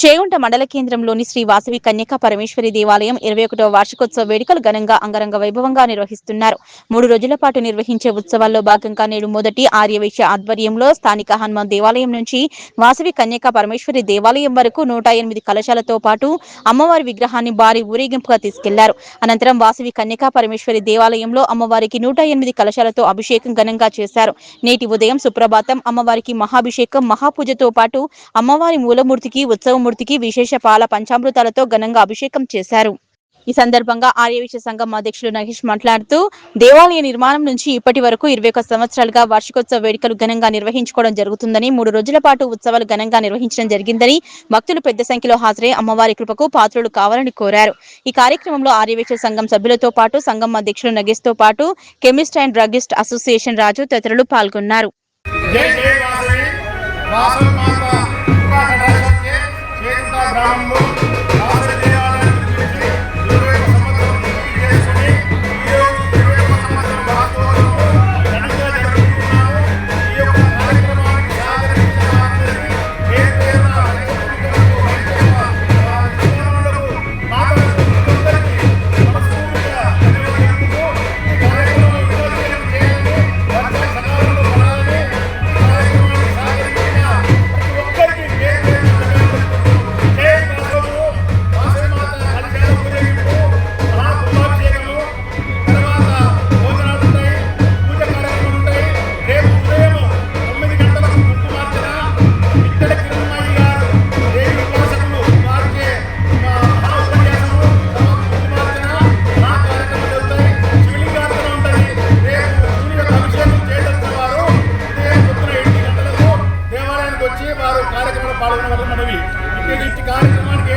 చేగుంట మండల కేంద్రంలోని శ్రీ వాసవి కన్యకా పరమేశ్వరి దేవాలయం 21వ వార్షికోత్సవ వేడుకలు ఘనంగా అంగరంగ వైభవంగా నిర్వహిస్తున్నారు. 3 రోజుల పాటు నిర్వహించే ఉత్సవాల్లో భాగంగా నేడు మొదటి ఆర్యవైశ్య ఆధ్వర్యంలో స్థానిక హనుమాన్ దేవాలయం నుంచి వాసవి కన్యకా పరమేశ్వరి దేవాలయం వరకు 108 కలశాలతో పాటు అమ్మవారి విగ్రహాన్ని భారీ ఊరేగింపుగా తీసుకెళ్లారు. అనంతరం వాసవి కన్యకా పరమేశ్వరి దేవాలయంలో అమ్మవారికి 108 కలశాలతో అభిషేకం ఘనంగా చేశారు. నేటి ఉదయం సుప్రభాతం అమ్మవారికి మహాభిషేకం మహాపూజతో పాటు అమ్మవారి మూలమూర్తికి ఉత్సవమూర్తికి విశేష పాల పంచామృతాలతో ఘనంగా అభిషేకం చేశారు. ఈ సందర్భంగా ఆర్యవైశ్య సంఘం అధ్యక్షులు నగేష్ మాట్లాడుతూ దేవాలయ నిర్మాణం నుంచి ఇప్పటి వరకు 21 సంవత్సరాలుగా వార్షికోత్సవ వేడుకలు ఘనంగా నిర్వహించుకోవడం జరుగుతుందని 3 రోజుల పాటు ఉత్సవాలు ఘనంగా నిర్వహించడం జరిగిందని భక్తులు పెద్ద సంఖ్యలో హాజరై అమ్మవారి కృపకు పాత్రులు కావాలని కోరారు. ఈ కార్యక్రమంలో ఆర్యవైశ్య సంఘం సభ్యులతో పాటు సంఘం అధ్యక్షులు నగేష్ తో పాటు కెమిస్ట్ అండ్ డ్రగ్గిస్ట్ అసోసియేషన్ రాజు తదితరులు పాల్గొన్నారు. కార్యక్రమంలో పాల్గొనవలసి మనవి. ఇట్టి కార్యక్రమానికి